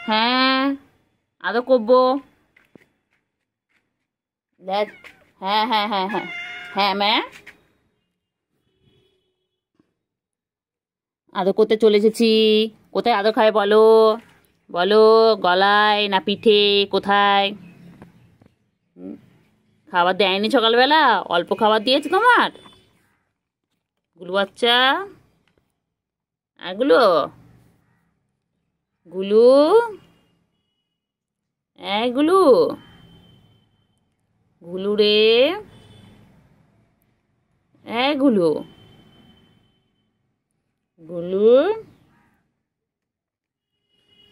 হ্যাঁ আদর করবো। দেখ, হ্যাঁ হ্যাঁ হ্যাঁ হ্যাঁ হ্যাঁ ম্যা আদর করতে চলে এসেছি। কোথায় আদর খাবে বলো? বলো, গলায় না পিঠে, কোথায়? খাবার দেয়নি সকালবেলা? অল্প খাবার দিয়েছে তোমার গুলু বাচ্চা? এগুলো গুলু, এগুলো গুলু রে, এগুলো গুলু,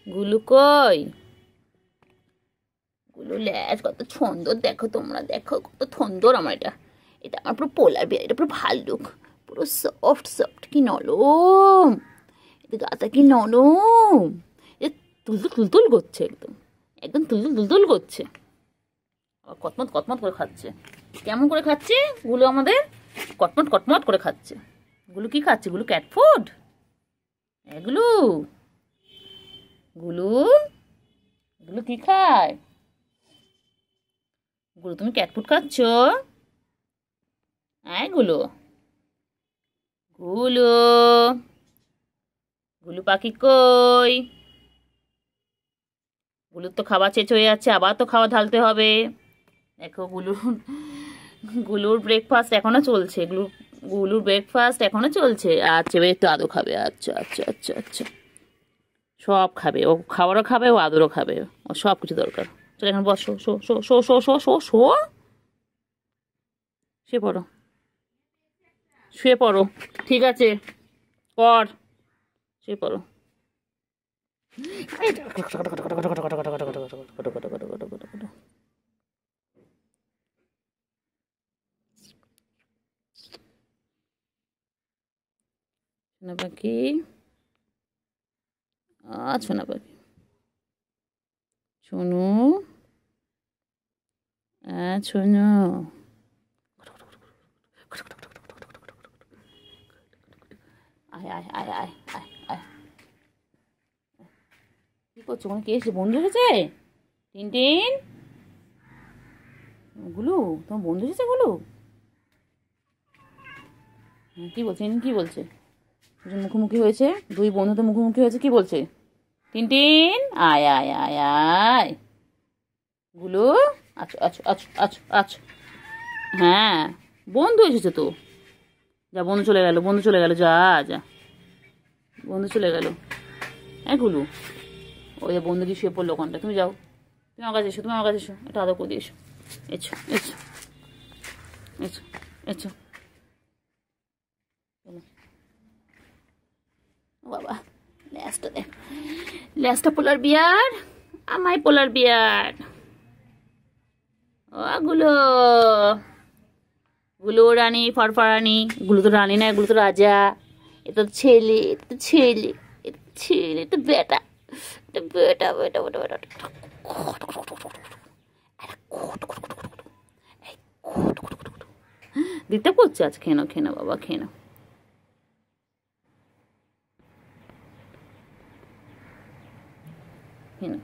গুলু কই? গুলু ল্যাজ কত সুন্দর, দেখো তোমরা, দেখো কত সুন্দর। আমার এটা, এটা আমার পুরো পোলার বিয়ার, এটা পুরো ভাল্লুক, পুরো সফট সফট, কি নরম, এটা গাটা কি নরম, এটা তুলতুল তুলতুল করছে, একদম একদম তুলতুল তুলতুল করছে। আবার কটমট কটমট করে খাচ্ছে। কেমন করে খাচ্ছে গুলো আমাদের? কটমট কটমট করে খাচ্ছে। গুলো কি খাচ্ছে? গুলো ক্যাট ফুড? এগুলো গুলু, গুলো কি খায়? গুলো তুমি ক্যাট ফুড খাচ্ছ? গুলো, গুলো, গুলু পাখি কই? গুলুর তো খাবার শেষ হয়ে যাচ্ছে, আবার তো খাবার ঢালতে হবে। দেখো গুলুর ব্রেকফাস্ট এখনো চলছে, গুলুর ব্রেকফাস্ট এখনো চলছে। আচ্ছা এবার একটু আদর খাবে, আচ্ছা আচ্ছা আচ্ছা আচ্ছা, সব খাবে ও, খাবারও খাবে ও, আদরও খাবে ও, সব কিছু দরকার। চলো এখন বসো, show show show show show show show, শুয়ে পড়ো, শুয়ে পড়ো, ঠিক আছে পর, শুয়ে পড়ো। সোনা পাখি, সোনা পাখি, শোনো, শোনো, আয় আয় আয় আয় আয় আয়। কি করছো? কোনো কে এসে? বন্ধু এসেছে? টিনটিন, গুলু তোমার বন্ধু এসেছে গুলু? কি বলছে? কি বলছে? মুখোমুখি হয়েছে, দুই বন্ধু তো মুখোমুখি হয়েছে, কি বলছে? টিনটিন আয় আয় আয় আয়। গুলু, আচ্ছা আচ্ছা আচ্ছা আচ্ছা আচ্ছা, হ্যাঁ বন্ধু এসেছে তো। যা, বন্ধু চলে গেল, বন্ধু চলে গেল, যা যা, বন্ধু চলে গেল। গুলু, ওই যে বন্ধু কি শুয়ে পড়লো ওখানটা, তুমি যাও, তুমি আমার কাছে এসো, তুমি আমার কাছে এসো, একটু আদর করে দিয়ে এসো, এসো এসো এসো এসো। বাবা ল্যাসটা দেখ, ল্যাসটা পোলার বিয়ার, আমায় পোলার বিয়ার। গুলো, গুলো রানী ফরফরানি, গুলো তো রানী না, এগুলো তো রাজা। এটা তো ছেলে, এটা তো ছেলে, এটা ছেলে, এটা বেটা, এটা বেটা বেটা বেটা বেটা। দিতে করছে আজ, খেয়ে নাও খেয়ে নাও বাবা, খেয়ে নাও, খেয়ে নাও।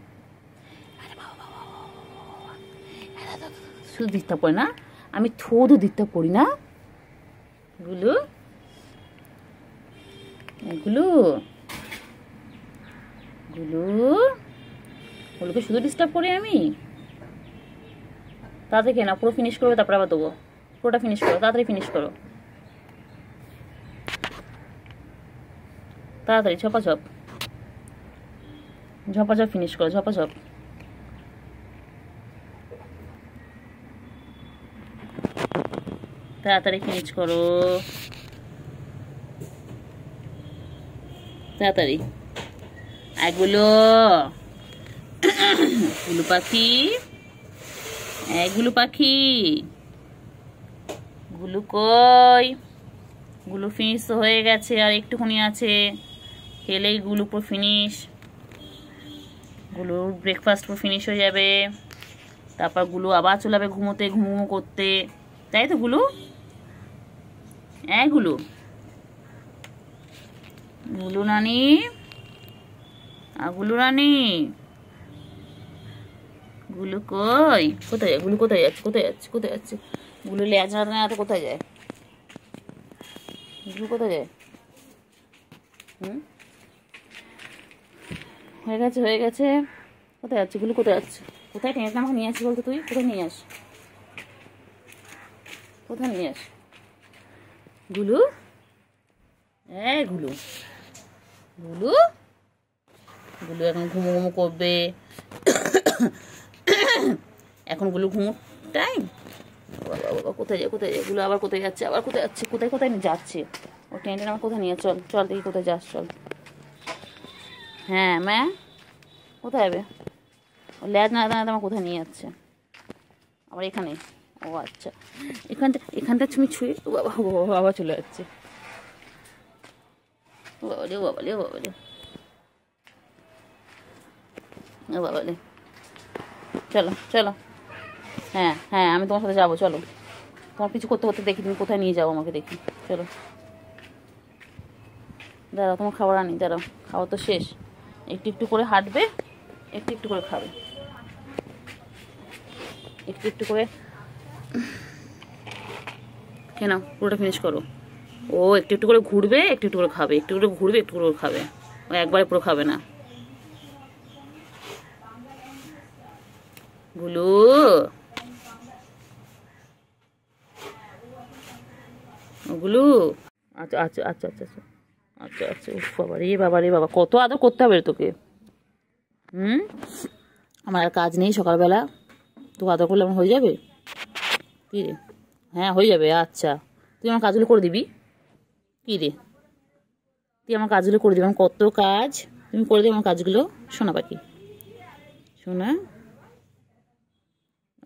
শুধু ডিস্টার্ব করে না, আমি থোড়ও ডিস্টার্ব করি না গুলো, এগুলো গুলো, ওগুলোকে শুধু ডিস্টার্ব করি আমি? তাড়াতাড়ি খেয়ে নাও, পুরো ফিনিশ করবে, তারপরে আবার দেবো। পুরোটা ফিনিশ করো, তাড়াতাড়ি ফিনিশ করো, তাড়াতাড়ি ঝপাঝপ ঝপাঝপ ফিনিশ করো, ঝপাঝপ। তাড়াতাড়ি ফিনিশ করো, তাড়াতাড়ি। এগুলো গুলু পাখি, গুলু পাখি, গুলু কই? গুলু ফিনিশ তো হয়ে গেছে, আর একটুখানি আছে, খেলেই গুলু পুরো ফিনিশ। গুলুর ব্রেকফাস্ট পুরো ফিনিশ হয়ে যাবে, তারপর গুলু আবার চলে যাবে ঘুমোতে, ঘুমো করতে, তাই তো গুলু? গুলু, গুলু রানী, গুলু রানী, গুলু কই? কোথায় যায় গুলু? কোথায় যাচ্ছে? কোথায় যাচ্ছে? কোথায় যাচ্ছে? গুলু লেজ নাড়াতে নাড়াতে কোথায় যায়? গুলু কোথায় যায়? হুম, হয়ে গেছে হয়ে গেছে। কোথায় যাচ্ছে গুলু? কোথায় যাচ্ছে? কোথায় টেনে আমাকে নিয়ে আসি বলতো? তুই কোথায় নিয়ে আস? কোথায় নিয়ে আস গুলু? এই গুলু, গুলু, গুলু এখন ঘুমো ঘুমো করবে। এখন গুলু ঘুমো টাইম। বাবা বাবা, কোথায় যায়? কোথায় যায় গুলু? আবার কোথায় যাচ্ছে? আবার কোথায় যাচ্ছে? কোথায় কোথায় নিয়ে যাচ্ছে? ও টেনে টেনে আমার কোথায় নিয়ে? চল চল দেখি কোথায় যাস, চল। হ্যাঁ ম্যা, কোথায় যাবে? ও ল্যাজ না দাঁড়াতে আমার কোথায় নিয়ে যাচ্ছে? আবার এখানে? ও আচ্ছা, এখানটা তুমি ছুঁয়ে, ও বাবা ও বাবা, আবার চলে যাচ্ছে। ও বাবা রে, ও বাবা রে, ও বাবা রে, ও বাবা রে। চলো চলো, হ্যাঁ হ্যাঁ, আমি তোমার সাথে যাবো, চলো। তোমার কিছু করতে করতে দেখি তুমি কোথায় নিয়ে যাবো আমাকে, দেখি। চলো, দাঁড়াও, তোমার খাবার আনি, দাঁড়াও। খাওয়া তো শেষ। একটু একটু করে হাঁটবে, একটু একটু করে খাবে, একটু একটু করে। কেন পুরোটা ফিনিশ করো। ও একটু একটু করে ঘুরবে, একটু একটু করে খাবে, একটু করে ঘুরবে, একটু করে খাবে। ও একবারে পুরো খাবে না। গুলু, গুলু, আচ্ছা আচ্ছা আচ্ছা আচ্ছা আচ্ছা আচ্ছা আচ্ছা। উফ বাবা রে, বাবা রে বাবা, কত আদর করতে হবে রে তোকে। হুম, আমার আর কাজ নেই সকালবেলা, তোকে আদর করলে আমার হয়ে যাবে? কী রে? হ্যাঁ হয়ে যাবে, আচ্ছা। তুই আমার কাজগুলো করে দিবি? কী রে, তুই আমার কাজগুলো করে দিবি? আমার কত কাজ, তুমি করে দিবি আমার কাজগুলো? শোনা পাখি, শোনা,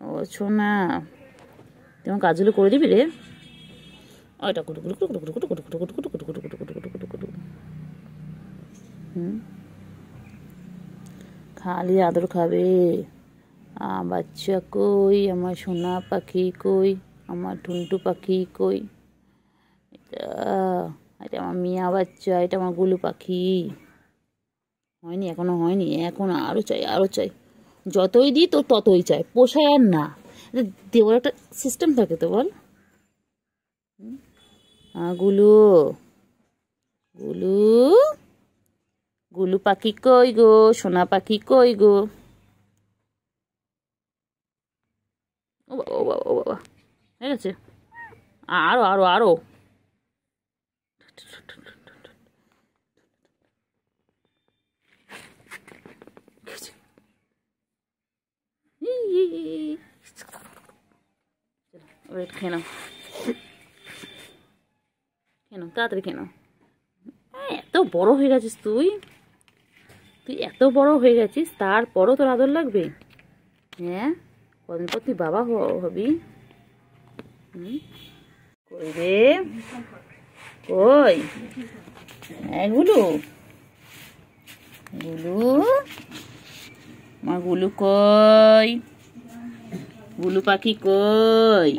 ও শোনা, তুই আমার কাজগুলো করে দিবি রে? ওইটা কুটু কুটু কুটু কুটু কুটু কুটু কুটু কুটু কুটু কুটু কুটু কুটু কুটু কুটু কুটু। হুম, খালি আদর খাবে। বাচ্চা কই, আমার সোনা পাখি কই, আমার টুনটু পাখি কই? এটা, এটা আমার মিয়া বাচ্চা, এটা আমার গুলু পাখি। হয়নি, এখনো হয়নি, এখন আরো চাই, আরো চাই। যতই দিই তো ততই চাই, পোষায় আর না। দেওয়ার একটা সিস্টেম থাকে তো, বল। গুলু, গুলু, গুলু পাখি কই গো, সোনা পাখি কই গো? ও বাবা ও বাবা ও বাবা, হয়ে গেছে। আরো আরো আরো। ওয়েট, খেয়ে নাও, খেয়ে নাও, তাড়াতাড়ি খেয়ে নাও। এত বড় হয়ে গেছিস তুই, তুই এত বড় হয়ে গেছিস, তারপরও তোর আদর লাগবে? হ্যাঁ, কদিন পর তুই বাবা হবি। কই রে, কই? হ্যাঁ গুলু, গুলু, আমার গুলু কই? গুলু পাখি কই?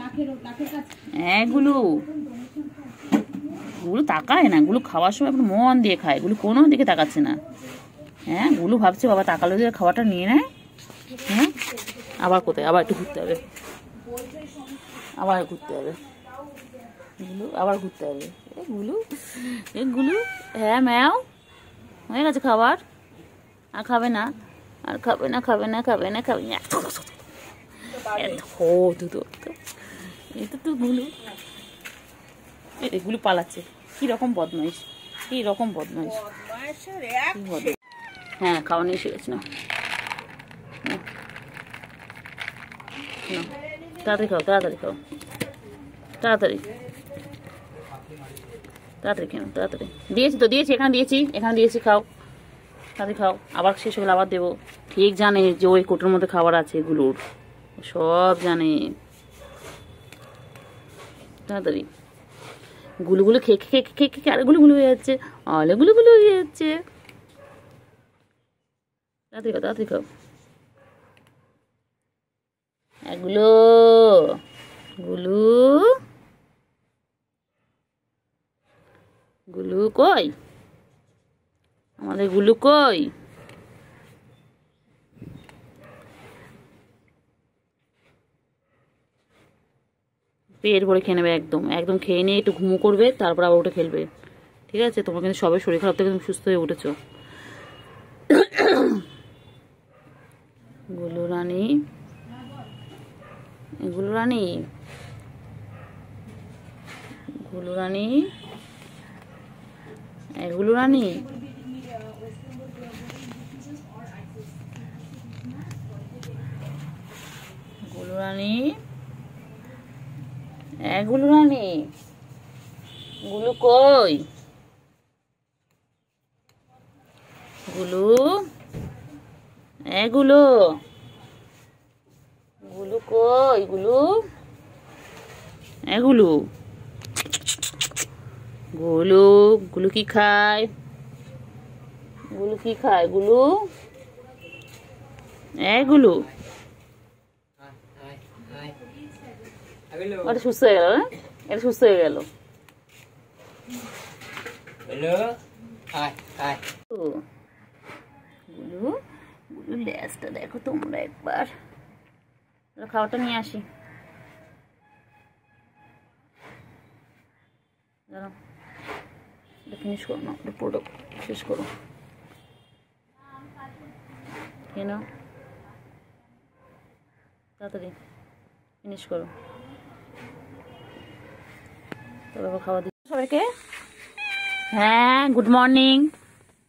হ্যাঁ গুলু, গুলু তাকায় না, গুলু খাওয়ার সময় একটু মন দিয়ে খায়, গুলু কোনো দিকে তাকাচ্ছে না। হ্যাঁ, গুলু ভাবছে বাবা তাকালো দিয়ে খাবারটা নিয়ে নেয়। হ্যাঁ, আবার কোথায়? আবার একটু ঘুরতে হবে, আবার ঘুরতে হবে গুলু, আবার ঘুরতে হবে। এ গুলু, এ গুলু, হ্যাঁ ম্যাও, হয়ে গেছে খাবার? আর খাবে না? আর খাবে না, খাবে না, খাবে না, খাবে না। এই তো তুই গুলু, এগুলো পালাচ্ছে। কি রকম বদমাইশ, কি রকম বদমাইশ। হ্যাঁ, খাওয়া নিয়ে এসে গেছে না। তাড়াতাড়ি খাও, তাড়াতাড়ি খাও, তাড়াতাড়ি, তাড়াতাড়ি খেয়ে নাও, তাড়াতাড়ি। দিয়েছি তো, দিয়েছি, এখানে দিয়েছি, এখানে দিয়েছি, খাও, তাড়াতাড়ি খাও। আবার শেষ হলে আবার দেবো। ঠিক জানে যে ওই কোটোর মধ্যে খাবার আছে এগুলোর, সব জানে। তাড়াতাড়ি, গুলুগুলো খেয়ে খেয়ে খেয়ে খেয়ে আরে গুলুগুলো হয়ে যাচ্ছে, অলে গুলুগুলো হয়ে যাচ্ছে। তাড়াতাড়ি খাও, তাড়াতাড়ি খাও। এগুলো গুলু, গুলু কই? আমাদের গুলু কই? পেট ভরে খেয়ে নেবে, একদম একদম খেয়ে নিয়ে একটু ঘুমো করবে, তারপর আবার উঠে খেলবে। ঠিক আছে? তোমার কিন্তু সবাই শরীর খারাপ থেকে তুমি সুস্থ হয়ে উঠেছো। গুলু রানী, গুলু রানী, গুলু রানী, গুলু রানী, গুলু রানী, গুলু রানী, গুলু কই? গুলু, গুলু, গুলু কই? গুলু, গুলু, গুলু, গুলু কি খায়? গুলু কি খায়? গুলু, গুলু, এটা সুস্থ হয়ে গেল, এটা সুস্থ হয়ে গেল। গুলু, গুলু লেজটা দেখো তোমরা একবার। খাওয়াটা নিয়ে আসি, দাঁড়াও, ফিনিশ করো না, পুরোটা শেষ করো। খেয়ে নাও তাড়াতাড়ি, ফিনিশ করো, তবে খাওয়া দিই সবাইকে। হ্যাঁ, good morning,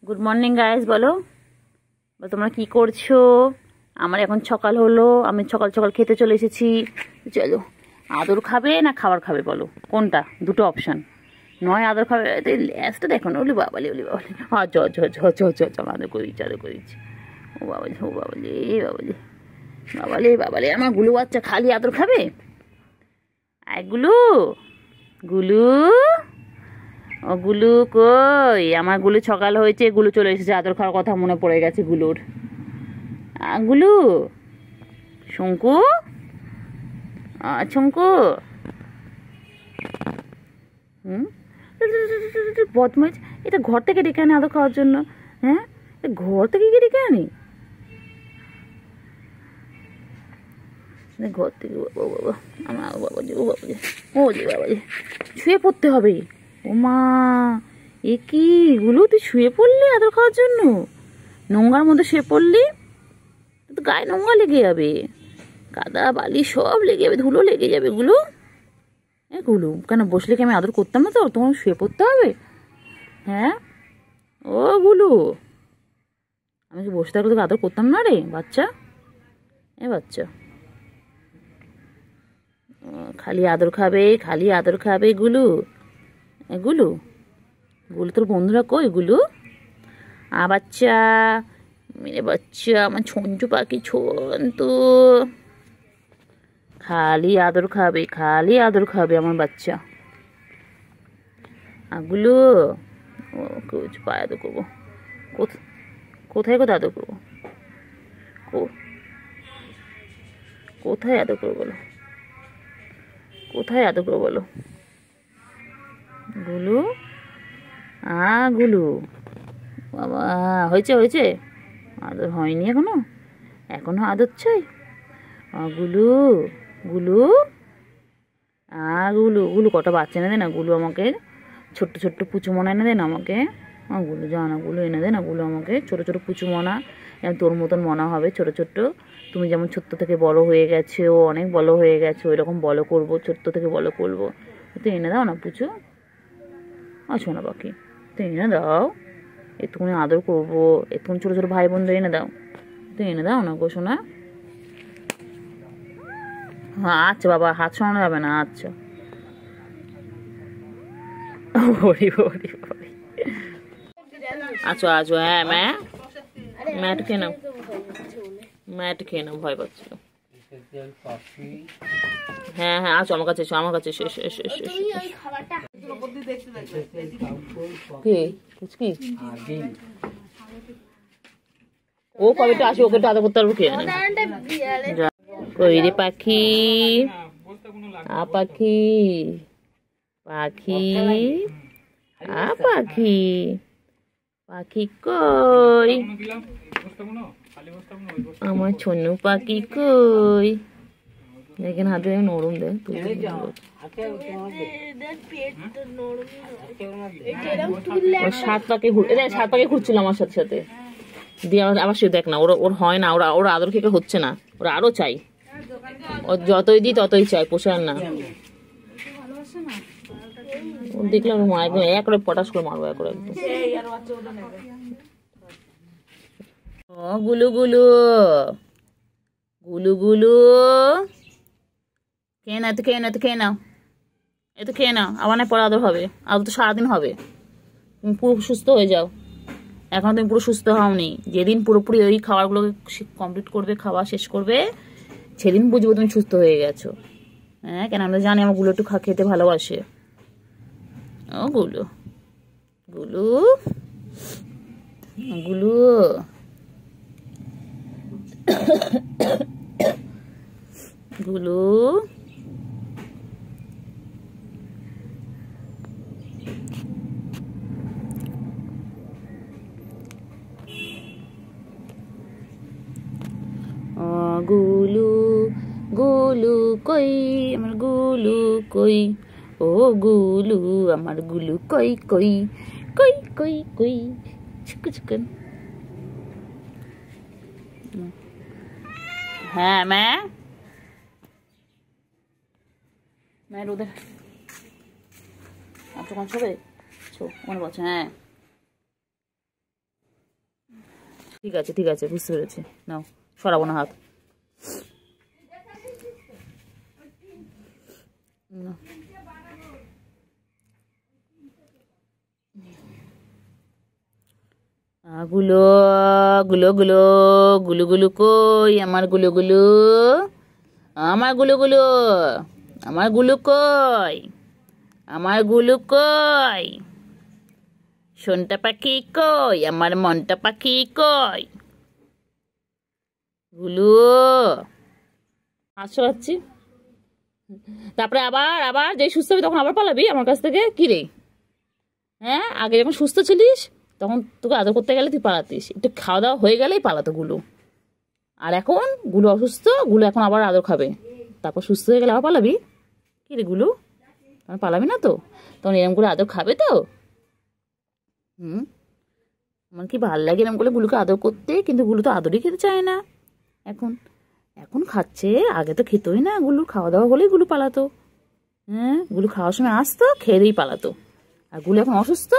good morning guys. বলো তোমরা কি করছো? আমার এখন সকাল হলো, আমি সকাল সকাল খেতে চলে এসেছি। চলো, আদর খাবে না খাবার খাবে বলো, কোনটা? দুটো অপশান, নয় আদর খাবে। ল্যাসটা দেখো না, ওলি বাবালি, ওলি বাবালি, চ চ চ চ চ চ আদর করে দিচ্ছি, আদর করে দিচ্ছি। ও বাবালি, ও বাবালি, বাবালি, বাবালি, বাবালি, আমার গুলু বাচ্চা খালি আদর খাবে। গুলু, গুলু, ও গুলু কই? আমার গুলু সকাল হয়েছে, গুলু চলে এসেছে, আদর খাওয়ার কথা মনে পড়ে গেছে গুলুর। গুলু, শঙ্কু, শঙ্কু, বদমাইশ, এটা ঘর থেকে ডেকে আনে আদর খাওয়ার জন্য। হ্যাঁ, ঘর থেকে গিয়ে ডেকে আনি, ঘর থেকে। বাবা, আমার বাবাজি, ও বাবাজি, ও যে বাবাজি, শুয়ে পড়তে হবে। ও মা, এ কি গুলো, তুই শুয়ে পড়লি আদর খাওয়ার জন্য? নোংরার মধ্যে শুয়ে পড়লি তো গায়ে নোংরা লেগে যাবে, কাদা বালি সব লেগে যাবে, ধুলো লেগে যাবে। গুলো, গুলো কেন বসলে কি আমি আদর করতাম না? তো তোমার শুয়ে পড়তে হবে? হ্যাঁ, ও গুলো, আমি কি বসে থাকলে তোকে আদর করতাম না রে বাচ্চা? বাচ্চা খালি আদর খাবে, খালি আদর খাবে। গুলু, গুলু, গুলু তোর বন্ধুরা কই? গুলু, বাচ্চা, মেরে বাচ্চা, আমার ছঞ্চু পাখি ছন্তু, খালি আদর খাবে, খালি আদর খাবে আমার বাচ্চা। গুলু, পায়ে আদর করবো, কোথায় কোথায় আদর করবো? কোথায় আদর করবো বলো, কোথায় আদর করবো বলো? গুলু, গুলু, বাবা, হয়েছে হয়েছে, আদর হয়নি এখনো, এখনো আদর চাই। গুলু, গুলু, গুলু, গুলু কটা বাচ্চা এনে দে না গুলু আমাকে, ছোট্ট ছোট্ট পুচুমনা এনে দে না আমাকে। গুলু, যা না গুলু, এনে দে না গুলু আমাকে, ছোটো ছোটো পুচুমনা, যেমন তোর মতন মনা হবে ছোট ছোট্ট। তুমি যেমন ছোট্ট থেকে বড় হয়ে গেছো, অনেক বড় হয়ে গেছো, এরকম বড় করবো, ছোট্ট থেকে বড় করবো। তো এনে দাও না পুচু, শোনা পাখি, তো এনে দাও, একটুখানি আদর করবো, একটুখানি ছোটো ছোটো ভাই বোনদের এনে দাও, তো এনে দাও না গো সোনা। হ্যাঁ, আচ্ছা বাবা, হাত সরানো যাবে না, আচ্ছা। আচ্ছা আচ্ছা, হ্যাঁ ম্যাট খেয়ে নাও, ম্যাট খেয়ে নাও, ভয় পাচ্ছিল। হ্যাঁ হ্যাঁ, আচ্ছা আমার কাছে এসো, আমার কাছে এসো, এসো এসো এসো এসো। ও কবে তো আসে, ওকে তো আদর করতে পারবো। খেয়ে কই রে পাখি, পাখি, পাখি, পাখি, পাখি কই? আমার ছনু পাখি কই? এখানে হাতে নরম দেয়, সাত পাকে ঘুরছিল আমার সাথে সাথে দিয়ে আবার সে দেখ না, ওর হয় না, ওরা আদর খেতে হচ্ছে না, ওরা আরো চাই, ওর যতই দিই ততই চাই, পোষার না। দেখলাম একদম এক করে পটাশ করে মারবো, এক করে একদম। ও গুলু গুলু গুলু গুলু, খেয়ে নাও, তো খেয়ে নাও, তো খেয়ে নাও, এ তো খেয়ে নাও, আবার না পরে আদর হবে, আদর তো সারাদিন হবে। তুমি পুরো সুস্থ হয়ে যাও, এখন তুমি পুরো সুস্থ হওনি। যেদিন পুরোপুরি ওই খাবারগুলোকে কমপ্লিট করবে, খাওয়া শেষ করবে, সেদিন বুঝবো তুমি সুস্থ হয়ে গেছো। হ্যাঁ, কেন আমরা জানি আমার গুলো একটু খেতে ভালোবাসে। ও গুলো গুলু গুলু গুলু, গুলু গুলু কই আমার গুলু কই, ও গুলু আমার গুলু কই কই কই কই কই, চিকু চিকেন। হ্যাঁ মা রোদে আচ্ছা কোন ছবে মনে পড়ছে। হ্যাঁ ঠিক আছে ঠিক আছে, বুঝতে পেরেছি, নাও সরাবো না হাত। গুলো গুলো গুলো গুলু গুলু কই আমার গুলু গুলু, আমার গুলু গুলু, আমার গুলু কই, আমার গুলু কই, সোনটা পাখি কই, আমার মনটা পাখি কই, গুলু হাসতে পাচ্ছি। তারপরে আবার আবার যে সুস্থ হবি তখন আবার পালাবি আমার কাছ থেকে, কি রে? হ্যাঁ, আগে যখন সুস্থ ছিলিস তখন তোকে আদর করতে গেলে তুই পালাতিস, একটু খাওয়া দাওয়া হয়ে গেলেই পালাতো গুলো। আর এখন গুলো অসুস্থ, গুলো এখন আবার আদর খাবে, তারপর সুস্থ হয়ে গেলে আবার পালাবি, কি রে গুলো? তখন পালাবি না তো, তখন এরকম করে আদর খাবে তো। আমার কি ভালো লাগে এরকম করে গুলোকে আদর করতে, কিন্তু গুলো তো আদরই খেতে চায় না এখন। এখন খাচ্ছে, আগে তো খেতোই না গুলো, খাওয়া দাওয়া হলেই গুলো পালাতো। হ্যাঁ, গুলো খাওয়ার সময় আসতো, খেয়েই পালাতো। আর গুলো এখন অসুস্থ,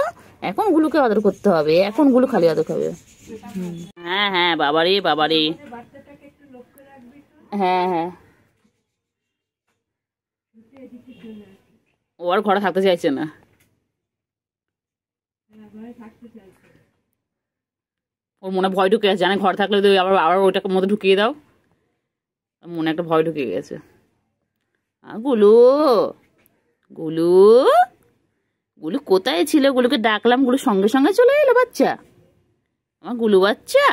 এখন গুলোকে আদর করতে হবে, এখন গুলো খালি আদর খাবে। হ্যাঁ হ্যাঁ, বাবারে বাবারে, হ্যাঁ হ্যাঁ, ও আর ঘরে থাকতে চাইছে না। ওর মনে ভয় ঢুকে গেছে, জানে ঘর থাকলে আবার আবার ওইটাকে মধ্যে ঢুকিয়ে দাও, মনে একটা ভয় ঢুকে গেছে। গুলু গুলু গুলু কোথায় ছিল? গুলুকে ডাকলাম, গুলু সঙ্গে সঙ্গে চলে এলো। বাচ্চা, আমার গুলু বাচ্চা,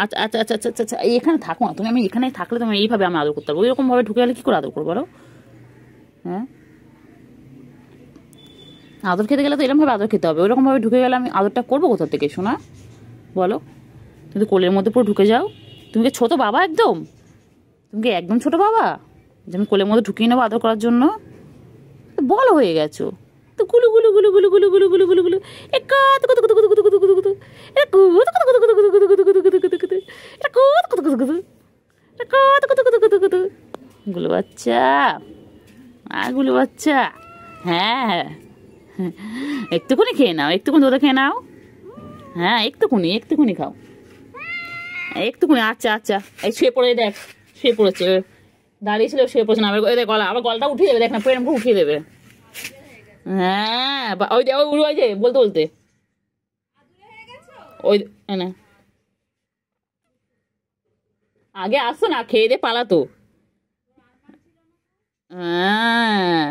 আচ্ছা আচ্ছা আচ্ছা আচ্ছা আচ্ছা, এখানে থাকো না তুমি, আমি এখানে থাকলে তুমি এইভাবে আমি আদর করতে পারবো, ওইরকম ভাবে ঢুকে গেলে কি করে আদর করবো বলো? হ্যাঁ, আদর খেতে গেলে তো এরকম ভাবে আদর খেতে হবে, ওইরকম ভাবে ঢুকে গেলে আমি আদরটা করবো কোথা থেকে শোনা বলো? তুমি কোলের মধ্যে পুরো ঢুকে যাও, তুমি কি ছোট বাবা একদম? তুমি কি একদম ছোট বাবা যে আমি কোলের মধ্যে ঢুকিয়ে নেবো আদর করার জন্য? বড় হয়ে গেছো তো। গুলু গুলু গুলু গুলু গুলু গুলু গুলু গুলু গুলু, গুলু বাচ্চা, গুলু বাচ্চা। হ্যাঁ, একটুখানি খেয়ে নাও, একটুখানি দুধ খেয়ে নাও। হ্যাঁ, একটুখানি একটুখানি খাও, একটুখানি। আচ্ছা আচ্ছা, এই শুয়ে পড়ে দেখ, শুয়ে পড়েছে, দাঁড়িয়ে ছিল শুয়ে পড়ছে না, গলা আবার গলাটা উঠিয়ে দেবে, দেখ না প্রেম উঠিয়ে দেবে। হ্যাঁ, ওই ওই যে বলতে বলতে ওই না, আগে আসতো না, খেয়ে দিয়ে পালাতো। হ্যাঁ,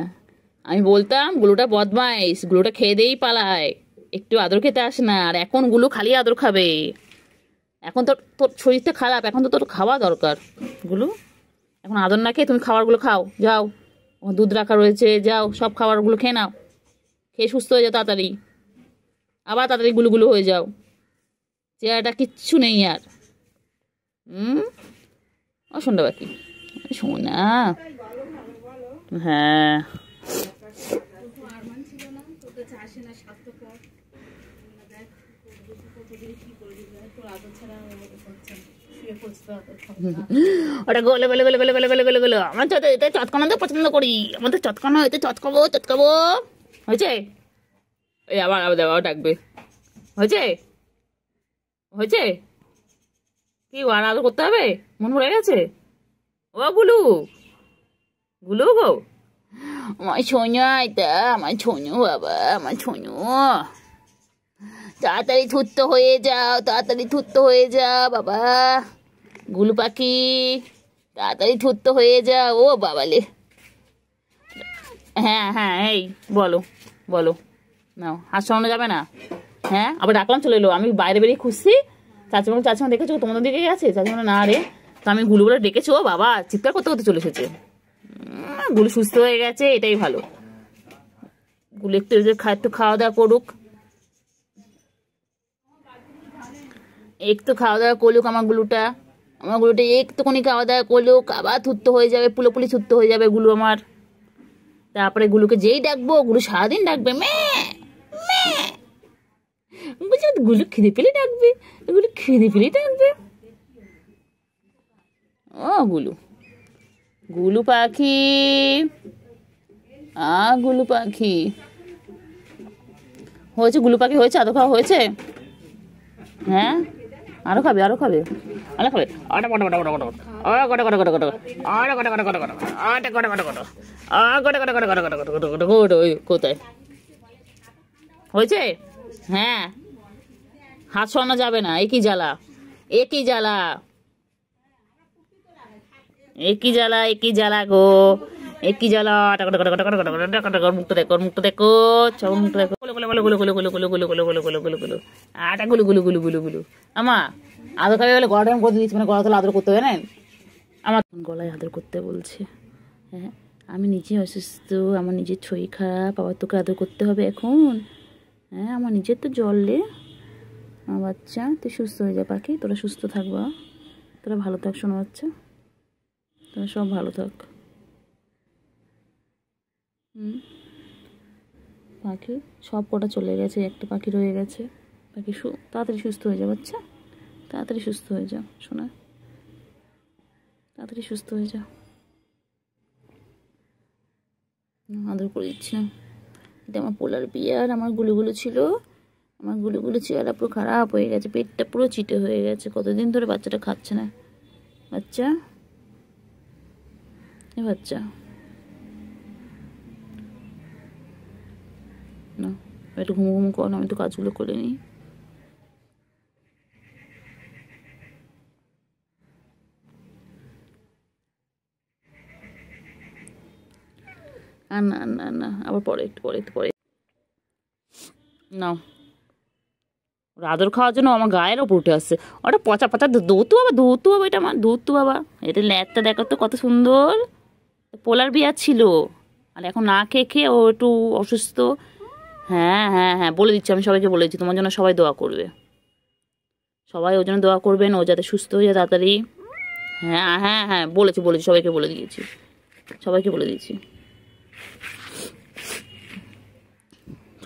আমি বলতাম গুলোটা বদমাইশ, গুলোটা খেয়ে দিয়েই পালায়, একটু আদর খেতে আসে না। আর এখন গুলো খালি আদর খাবে, এখন তো তোর শরীরটা খারাপ, এখন তো তোর খাওয়া দরকার গুলো। এখন আদর না খেয়ে তুমি খাবারগুলো খাও, যাও, দুধ রাখা রয়েছে, যাও সব খাবারগুলো খেয়ে নাও, খেয়ে সুস্থ হয়ে যাও তাড়াতাড়ি, আবার তাড়াতাড়ি গুলো হয়ে যাও, চেহারাটা কিচ্ছু নেই আর। অসুন্দর বাকি। সোনা। হ্যাঁ ওটা গোলে গোলে গোলে গোলে গোলে গোলে গোলে গোলে আমার এটা চটকানো তো পছন্দ করি, আমাদের চটকানো এতে চটকাবো চটকাবো। হয়েছে? এই আবার আবার ডাকবে। হয়েছে? হয়েছে? কি আর আদর করতে হবে? মন ভরে গেছে? ও গুলু, গুলু গো আমার ছোনু, এটা আমার ছোনু বাবা, আমার ছোনু। তাড়াতাড়ি থুত্ত হয়ে যাও, তাড়াতাড়ি থুত্ত হয়ে যাও বাবা। গুলু পাখি তাড়াতাড়ি থুত্ত হয়ে যাও। ও বাবালে। হ্যাঁ হ্যাঁ এই বলো বলো, নাও হাত সরানো যাবে না। হ্যাঁ আবার ডাকলাম চলে এলো, আমি বাইরে বেরিয়ে খুঁজছি। চাচিমা দেখেছো তোমাদের দিকে গেছে? চাচিমা না রে, তো আমি গুলু বলে ডেকেছি, ও বাবা চিৎকার করতে করতে চলে এসেছে। গুলু সুস্থ হয়ে গেছে, এটাই ভালো। গুলু একটু খাওয়া দাওয়া করুক, একটু খাওয়া দাওয়া করলুক আমার গুলুটা একটুখানি খাওয়া দাওয়া করলুক, আবার থুত্ত হয়ে যাবে, পুলোপুলি থুত্ত হয়ে যাবে গুলু আমার। তারপরে গুলুকে যেই ডাকবো গুলু সারাদিন ডাকবে গুলু খিদে পেলে ডাকবে, গুলু খিদে পেলে ডাকবে। ও গুলু, গুলু পাখি, গুলু পাখি হয়েছে, গুলু পাখি হয়েছে, আদর খাওয়া হয়েছে? হ্যাঁ আরো খাবে আরো খাবে আরো খাবে। কোথায় হয়েছে? হ্যাঁ হাত সরানো যাবে না, একই জ্বালা একই জ্বালা একই জ্বালা একই জ্বালা গো, একই জ্বালা। মুক্ত দেখো মুক্ত দেখো, মুক্ত দেখো। আটা গুলু গুলু গুলু গুলু গুলু। আমা আদর খাবে বলে গলাটা করে দিয়েছি, মানে গলা তোলা আদর করতে হবে না আমার, গলায় আদর করতে বলছে। হ্যাঁ আমি নিজে অসুস্থ, আমার নিজের শরীর খারাপ, আবার তোকে আদর করতে হবে এখন? হ্যাঁ আমার নিজের তো জ্বললে। আমার বাচ্চা তুই সুস্থ হয়ে যা পাখি, তোরা সুস্থ থাকবা, তোরা ভালো থাক শোনো বাচ্চা, তোরা সব ভালো থাক। পাখি সব কটা চলে গেছে, একটা পাখি রয়ে গেছে। পাখি তাড়াতাড়ি সুস্থ হয়ে যা বাচ্চা, তাড়াতাড়ি সুস্থ হয়ে যাও শোনা, তাড়াতাড়ি সুস্থ হয়ে যাও। আদর করে দিচ্ছিলাম। এটা আমার পোলার বিয়ার, আমার গুলুগুলো ছিল, আমার গুলুগুলো চেহারা পুরো খারাপ হয়ে গেছে, পেটটা পুরো চিটে হয়ে গেছে, কতদিন ধরে বাচ্চাটা খাচ্ছে না। বাচ্চা এ বাচ্চা না, একটু ঘুমো ঘুমো কর, আমি একটু কাজগুলো করে নিই। আর না না না আবার পরে একটু পরে নাও। আদর খাওয়ার জন্য আমার গায়ের ওপর উঠে আসছে, ওটা পচা পচা দৌতু বাবা, এটা আমার দৌতু বাবা, এটা ল্যাটটা দেখো তো কত সুন্দর। পোলার বিয়ার ছিল, আর এখন না খেয়ে খেয়ে ও একটু অসুস্থ। হ্যাঁ হ্যাঁ হ্যাঁ বলে দিচ্ছি, আমি সবাইকে বলে দিচ্ছি, তোমার জন্য সবাই দোয়া করবে, সবাই ওর জন্য দোয়া করবেন, ও যাতে সুস্থ হয়ে যায় তাড়াতাড়ি। হ্যাঁ হ্যাঁ হ্যাঁ বলেছি সবাইকে বলে দিয়েছি, সবাইকে বলে দিয়েছি,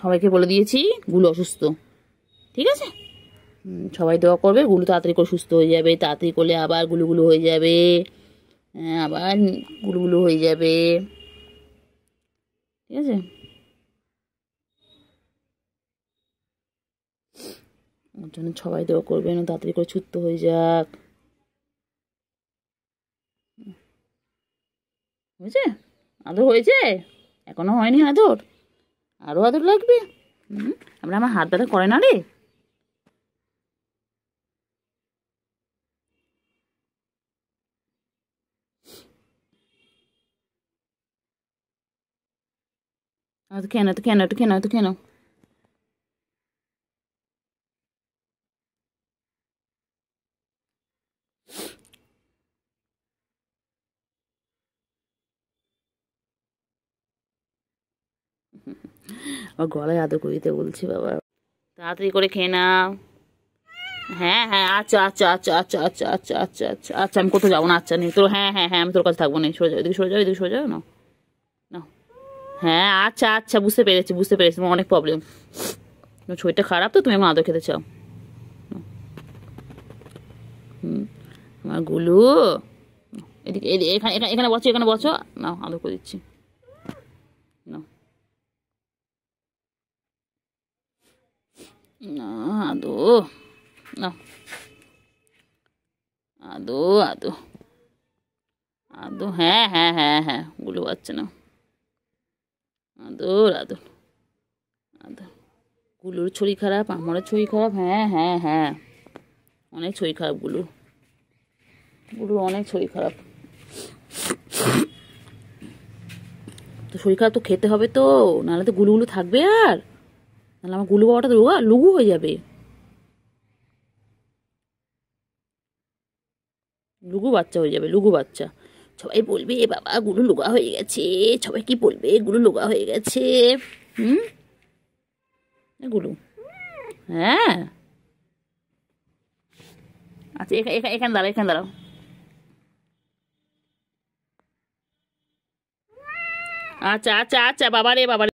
সবাইকে বলে দিয়েছি গুলো অসুস্থ, ঠিক আছে? সবাই দোয়া করবে, গুলো তাড়াতাড়ি করে সুস্থ হয়ে যাবে, তাড়াতাড়ি করলে আবার গুলো হয়ে যাবে, আবার গুলো হয়ে যাবে, ঠিক আছে? ওর জন্য সবাই দোয়া করবেন, তাড়াতাড়ি করে সুস্থ হয়ে যাক, হয়েছে? আদর হয়েছে? এখনো হয়নি আদর, আরো আদর লাগবে। আমার হাত ব্যথা করে না রে। তো কেন তো কেন তো কেন তো কেন ওর গলায় আদর করে দিতে বলছি বাবা, তাড়াতাড়ি করে খেয়ে নাও। হ্যাঁ হ্যাঁ, আচ্ছা আচ্ছা আচ্ছা আচ্ছা আচ্ছা আচ্ছা আচ্ছা আচ্ছা আচ্ছা, আমি কোথাও যাবো না, আচ্ছা নেই তোর, হ্যাঁ হ্যাঁ হ্যাঁ, আমি তোর কাছে থাকবো না, সরে যাও, এদিকে সরে যাও, এদিকে সরে যাও না, না, হ্যাঁ আচ্ছা আচ্ছা, বুঝতে পেরেছি বুঝতে পেরেছি, তোমার অনেক প্রবলেম, শরীরটা খারাপ তো, তুমি এখন আদর খেতে চাও। হুম, আমার গুলু, এদিকে এখানে এখানে এখানে বসো, এখানে বসো, নাও আদর করে দিচ্ছি, নাও, না আদো, নাও আদো, আদো আদো, হ্যাঁ হ্যাঁ হ্যাঁ হ্যাঁ, গুলো বাচ্চা নাও, আদর আদর আদর। গুলোর শরীর খারাপ, আমারও শরীর খারাপ, হ্যাঁ হ্যাঁ হ্যাঁ, অনেক শরীর খারাপ গুলোর, গুলোর অনেক শরীর খারাপ, তো শরীর খারাপ তো খেতে হবে তো, নাহলে তো গুলুগুলো থাকবে, আর নাহলে আমার গুলু বাবাটা তো লুগু হয়ে যাবে, লুগু বাচ্চা হয়ে যাবে, লুগু বাচ্চা, সবাই বলবে এ বাবা গুলু লুগা হয়ে গেছে, সবাই কি বলবে গুলু লুগা হয়ে গেছে, হুম, এ গুলু, হ্যাঁ, আচ্ছা এখানে দাঁড়াও, এখানে দাঁড়াও, আচ্ছা আচ্ছা আচ্ছা, বাবা রে বাবা রে।